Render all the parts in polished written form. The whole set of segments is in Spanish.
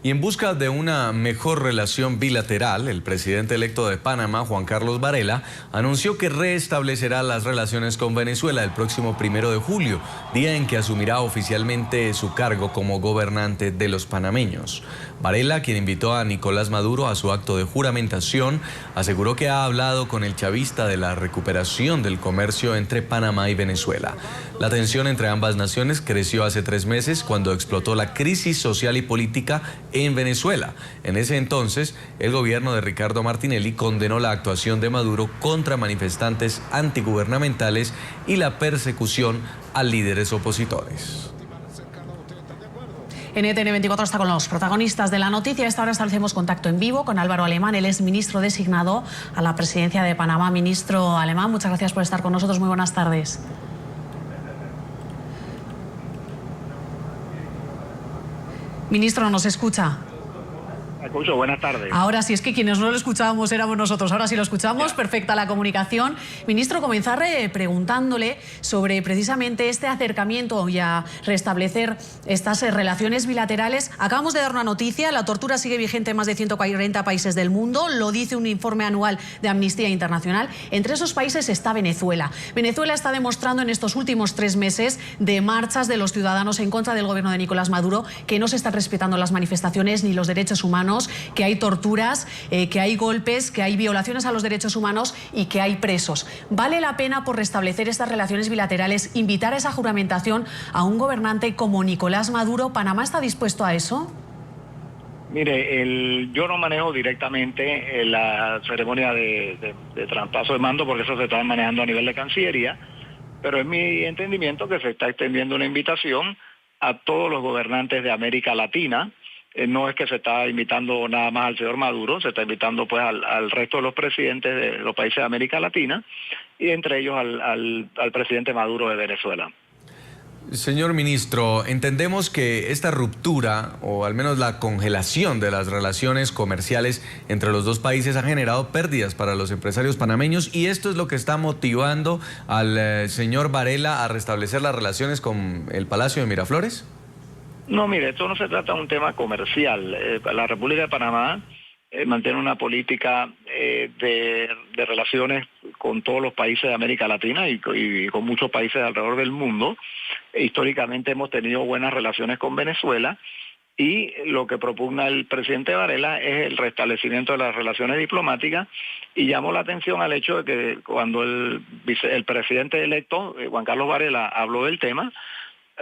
Y en busca de una mejor relación bilateral, el presidente electo de Panamá, Juan Carlos Varela, anunció que restablecerá las relaciones con Venezuela el próximo 1 de julio, día en que asumirá oficialmente su cargo como gobernante de los panameños. Varela, quien invitó a Nicolás Maduro a su acto de juramentación, aseguró que ha hablado con el chavista de la recuperación del comercio entre Panamá y Venezuela. La tensión entre ambas naciones creció hace 3 meses cuando explotó la crisis social y política en Venezuela. En ese entonces, el gobierno de Ricardo Martinelli condenó la actuación de Maduro contra manifestantes antigubernamentales y la persecución a líderes opositores. NTN 24 está con los protagonistas de la noticia. A esta hora establecemos contacto en vivo con Álvaro Alemán. Él es ministro designado a la presidencia de Panamá. Ministro Alemán, muchas gracias por estar con nosotros. Muy buenas tardes. Ministro, ¿nos escucha? Escucho, buenas tardes. Ahora sí, es que quienes no lo escuchábamos éramos nosotros, ahora sí lo escuchamos, ya. Perfecta la comunicación. Ministro, comenzar preguntándole sobre precisamente este acercamiento y a restablecer estas relaciones bilaterales. Acabamos de dar una noticia, la tortura sigue vigente en más de 140 países del mundo, lo dice un informe anual de Amnistía Internacional. Entre esos países está Venezuela. Venezuela está demostrando en estos últimos 3 meses de marchas de los ciudadanos en contra del gobierno de Nicolás Maduro que no se están respetando las manifestaciones ni los derechos humanos, que hay torturas, que hay golpes, que hay violaciones a los derechos humanos y que hay presos. ¿Vale la pena, por restablecer estas relaciones bilaterales, invitar a esa juramentación a un gobernante como Nicolás Maduro? ¿Panamá está dispuesto a eso? Mire, yo no manejo directamente la ceremonia de traspaso de mando porque eso se está manejando a nivel de Cancillería, pero es mi entendimiento que se está extendiendo una invitación a todos los gobernantes de América Latina. No es que se está invitando nada más al señor Maduro, se está invitando pues al resto de los presidentes de los países de América Latina y entre ellos al presidente Maduro de Venezuela. Señor ministro, entendemos que esta ruptura, o al menos la congelación de las relaciones comerciales entre los dos países, ha generado pérdidas para los empresarios panameños, y esto es lo que está motivando al señor Varela a restablecer las relaciones con el Palacio de Miraflores. No, mire, esto no se trata de un tema comercial. La República de Panamá mantiene una política de relaciones con todos los países de América Latina y con muchos países alrededor del mundo. Históricamente hemos tenido buenas relaciones con Venezuela y lo que propugna el presidente Varela es el restablecimiento de las relaciones diplomáticas, y llamó la atención al hecho de que cuando el presidente electo, Juan Carlos Varela, habló del tema,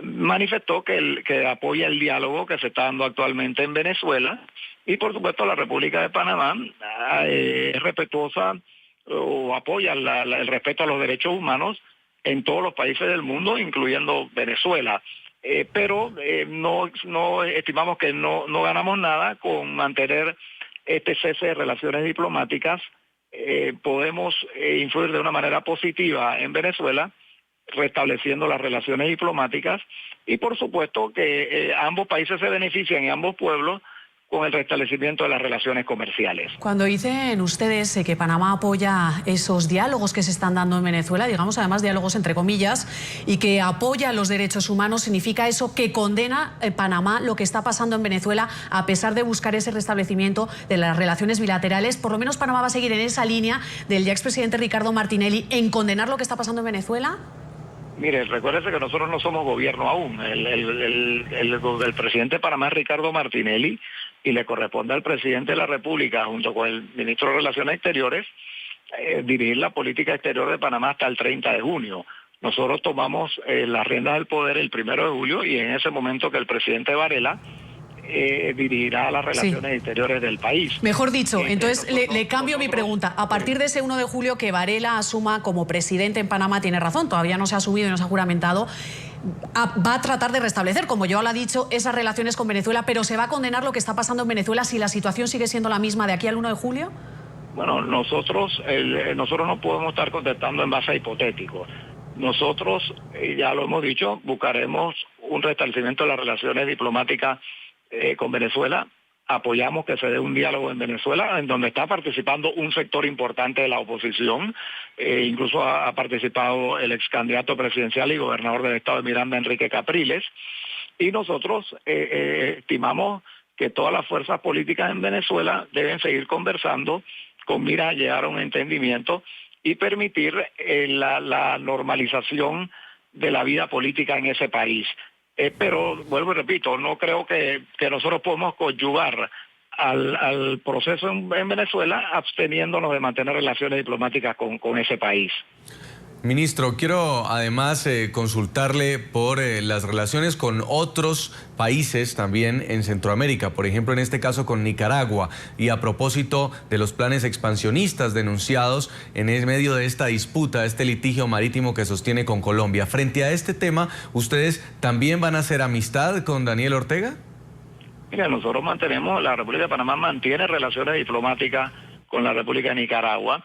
manifestó que apoya el diálogo que se está dando actualmente en Venezuela, y por supuesto la República de Panamá es respetuosa o apoya el respeto a los derechos humanos en todos los países del mundo, incluyendo Venezuela. Pero no estimamos que no ganamos nada con mantener este cese de relaciones diplomáticas. Podemos influir de una manera positiva en Venezuela, restableciendo las relaciones diplomáticas, y por supuesto que ambos países se benefician y ambos pueblos con el restablecimiento de las relaciones comerciales. Cuando dicen ustedes que Panamá apoya esos diálogos que se están dando en Venezuela, digamos además diálogos entre comillas, y que apoya los derechos humanos, ¿significa eso que condena Panamá lo que está pasando en Venezuela a pesar de buscar ese restablecimiento de las relaciones bilaterales? Por lo menos Panamá va a seguir en esa línea del ya expresidente Ricardo Martinelli en condenar lo que está pasando en Venezuela. Mire, recuérdese que nosotros no somos gobierno aún. El presidente de Panamá es Ricardo Martinelli, y le corresponde al presidente de la República, junto con el ministro de Relaciones Exteriores, dirigir la política exterior de Panamá hasta el 30 de junio. Nosotros tomamos las riendas del poder el 1 de julio, y en ese momento que el presidente Varela dirigirá las relaciones exteriores del país. Mejor dicho, entonces le cambio mi pregunta. A partir de ese 1 de julio que Varela asuma como presidente en Panamá, tiene razón, todavía no se ha asumido y no se ha juramentado, va a tratar de restablecer, como yo lo ha dicho, esas relaciones con Venezuela, pero ¿se va a condenar lo que está pasando en Venezuela si la situación sigue siendo la misma de aquí al 1 de julio? Bueno, nosotros no podemos estar contestando en base a hipotéticos. Nosotros, ya lo hemos dicho, buscaremos un restablecimiento de las relaciones diplomáticas con Venezuela. Apoyamos que se dé un diálogo en Venezuela, en donde está participando un sector importante de la oposición. Incluso ha participado el ex candidato presidencial y gobernador del estado de Miranda, Enrique Capriles. Y nosotros estimamos que todas las fuerzas políticas en Venezuela deben seguir conversando con mira a llegar a un entendimiento y permitir la normalización de la vida política en ese país. Pero, vuelvo y repito, no creo que nosotros podemos coadyuvar al proceso en Venezuela absteniéndonos de mantener relaciones diplomáticas con ese país. Ministro, quiero además consultarle por las relaciones con otros países también en Centroamérica, por ejemplo en este caso con Nicaragua, y a propósito de los planes expansionistas denunciados en el medio de esta disputa, este litigio marítimo que sostiene con Colombia. Frente a este tema, ¿ustedes también van a hacer amistad con Daniel Ortega? Mira, nosotros la República de Panamá mantiene relaciones diplomáticas con la República de Nicaragua.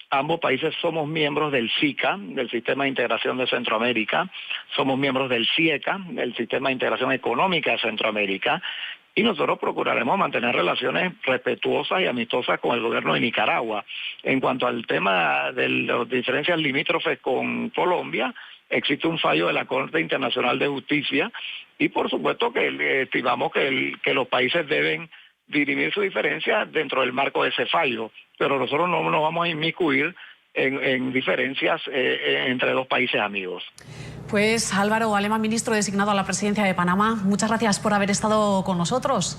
Ambos países somos miembros del SICA, del Sistema de Integración de Centroamérica, somos miembros del CIECA, del Sistema de Integración Económica de Centroamérica, y nosotros procuraremos mantener relaciones respetuosas y amistosas con el gobierno de Nicaragua. En cuanto al tema de las diferencias limítrofes con Colombia, existe un fallo de la Corte Internacional de Justicia y por supuesto que estimamos que los países deben dirimir su diferencia dentro del marco de ese fallo, pero nosotros no nos vamos a inmiscuir en diferencias entre dos países amigos. Pues Álvaro Alemán, ministro designado a la presidencia de Panamá, muchas gracias por haber estado con nosotros.